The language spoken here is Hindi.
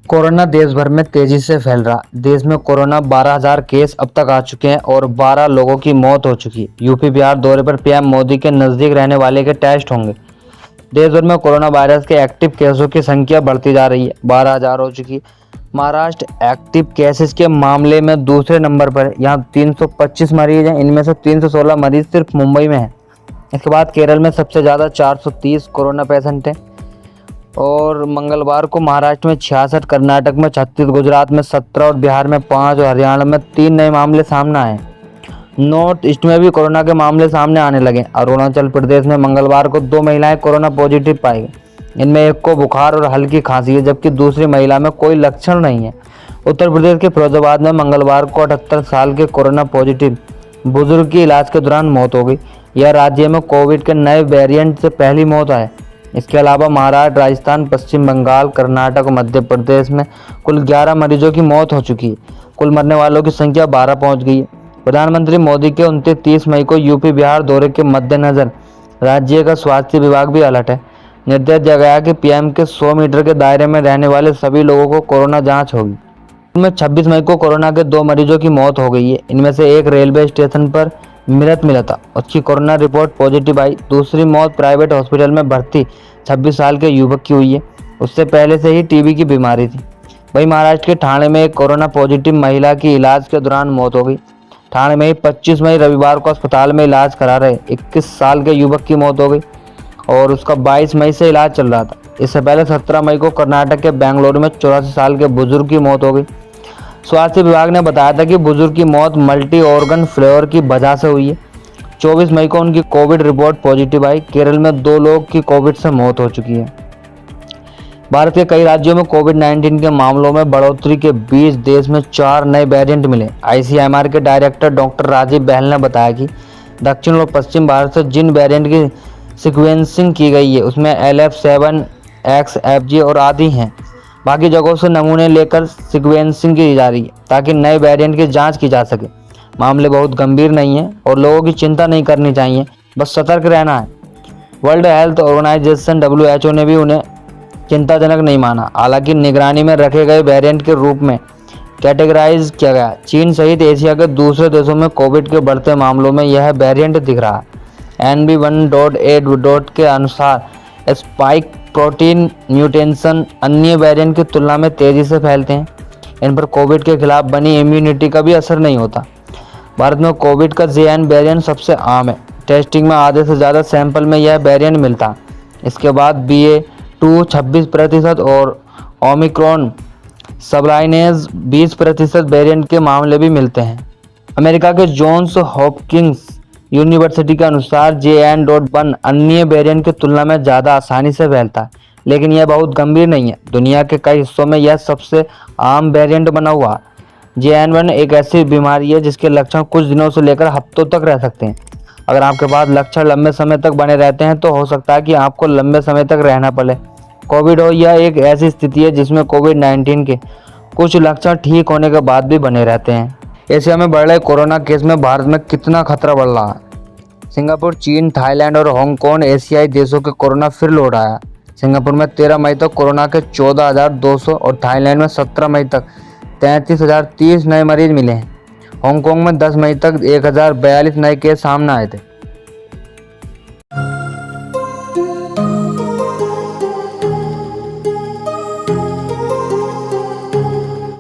कोरोना देश भर में तेजी से फैल रहा। देश में कोरोना 12,000 केस अब तक आ चुके हैं और 12 लोगों की मौत हो चुकी है। यूपी बिहार दौरे पर पीएम मोदी के नजदीक रहने वाले के टेस्ट होंगे। देश भर में कोरोना वायरस के एक्टिव केसों की संख्या बढ़ती जा रही है, 12,000 हो चुकी है। महाराष्ट्र एक्टिव केसेस के मामले में दूसरे नंबर पर है। यहाँ 325 मरीज हैं, इनमें से 316 मरीज सिर्फ मुंबई में हैं। इसके बाद केरल में सबसे ज़्यादा 430 कोरोना पेशेंट हैं और मंगलवार को महाराष्ट्र में 66, कर्नाटक में 36, गुजरात में 17 और बिहार में 5 और हरियाणा में 3 नए मामले सामने आए। नॉर्थ ईस्ट में भी कोरोना के मामले सामने आने लगे। अरुणाचल प्रदेश में मंगलवार को 2 महिलाएं कोरोना पॉजिटिव पाई गई। इनमें एक को बुखार और हल्की खांसी है, जबकि दूसरी महिला में कोई लक्षण नहीं है। उत्तर प्रदेश के फिरोजाबाद में मंगलवार को 78 साल के कोरोना पॉजिटिव बुजुर्ग की इलाज के दौरान मौत हो गई। यह राज्य में कोविड के नए वेरिएंट से पहली मौत है। इसके अलावा महाराष्ट्र, राजस्थान, पश्चिम बंगाल, कर्नाटक और मध्य प्रदेश में कुल 11 मरीजों की मौत हो चुकी है। कुल मरने वालों की संख्या 12 पहुंच गई है। प्रधानमंत्री मोदी के 29 मई को यूपी बिहार दौरे के मद्देनजर राज्य का स्वास्थ्य विभाग भी अलर्ट है। निर्देश दिया गया कि पीएम के 100 मीटर के दायरे में रहने वाले सभी लोगों को कोरोना जांच होगी। इनमें 26 मई को कोरोना के 2 मरीजों की मौत हो गई है। इनमें से एक रेलवे स्टेशन पर मृत मिला था, उसकी कोरोना रिपोर्ट पॉजिटिव आई। दूसरी मौत प्राइवेट हॉस्पिटल में भर्ती 26 साल के युवक की हुई है। उससे पहले से ही टीबी की बीमारी थी। वहीं महाराष्ट्र के ठाणे में एक कोरोना पॉजिटिव महिला की इलाज के दौरान मौत हो गई। ठाणे में ही 25 मई रविवार को अस्पताल में इलाज करा रहे 21 साल के युवक की मौत हो गई और उसका 22 मई से इलाज चल रहा था। इससे पहले 17 मई को कर्नाटक के बेंगलुरु में 84 साल के बुजुर्ग की मौत हो गई। स्वास्थ्य विभाग ने बताया था कि बुजुर्ग की मौत मल्टी ऑर्गन फेलियर की वजह से हुई है। 24 मई को उनकी कोविड रिपोर्ट पॉजिटिव आई। केरल में 2 लोग की कोविड से मौत हो चुकी है। भारत के कई राज्यों में कोविड-19 के मामलों में बढ़ोतरी के बीच देश में 4 नए वेरिएंट मिले। आईसीएमआर के डायरेक्टर डॉक्टर राजीव बहल ने बताया कि दक्षिण और पश्चिम भारत से जिन वेरिएंट की सीक्वेंसिंग की गई है उसमें LF7, XFG और आदि हैं। बाकी जगहों से नमूने लेकर सीक्वेंसिंग की जा रही है ताकि नए वेरिएंट की जांच की जा सके। मामले बहुत गंभीर नहीं है और लोगों की चिंता नहीं करनी चाहिए, बस सतर्क रहना है। वर्ल्ड हेल्थ ऑर्गेनाइजेशन WHO ने भी उन्हें चिंताजनक नहीं माना। हालांकि निगरानी में रखे गए वेरिएंट के रूप में कैटेगराइज किया गया। चीन सहित एशिया के दूसरे देशों में कोविड के बढ़ते मामलों में यह वेरिएंट दिख रहा है। NB1.8 के अनुसार स्पाइक प्रोटीन म्यूटेशन अन्य वेरिएंट की तुलना में तेजी से फैलते हैं। इन पर कोविड के खिलाफ बनी इम्यूनिटी का भी असर नहीं होता। भारत में कोविड का JN वेरिएंट सबसे आम है। टेस्टिंग में आधे से ज़्यादा सैंपल में यह वेरिएंट मिलता। इसके बाद BA.2 26% और ओमिक्रॉन सबलाइनेज 20% वेरिएंट के मामले भी मिलते हैं। अमेरिका के जॉन्स हॉपकिंस यूनिवर्सिटी के अनुसार JN.1 अन्य वेरिएंट की तुलना में ज़्यादा आसानी से फैलता है, लेकिन यह बहुत गंभीर नहीं है। दुनिया के कई हिस्सों में यह सबसे आम वेरिएंट बना हुआ है। JN.1 एक ऐसी बीमारी है जिसके लक्षण कुछ दिनों से लेकर हफ्तों तक रह सकते हैं। अगर आपके पास लक्षण लंबे समय तक बने रहते हैं तो हो सकता है कि आपको लंबे समय तक रहना पड़े। कोविड हो यह एक ऐसी स्थिति है जिसमें कोविड-19 के कुछ लक्षण ठीक होने के बाद भी बने रहते हैं। एशिया में बढ़ रहे कोरोना केस में भारत में कितना खतरा बढ़ रहा है। सिंगापुर, चीन, थाईलैंड और हांगकांग एशियाई देशों के कोरोना फिर लौट आया। सिंगापुर में 13 मई तक कोरोना के 14,200 और थाईलैंड में 17 मई तक 33,030 नए मरीज मिले हैं। हांगकांग में 10 मई तक 1,042 नए केस सामने आए थे।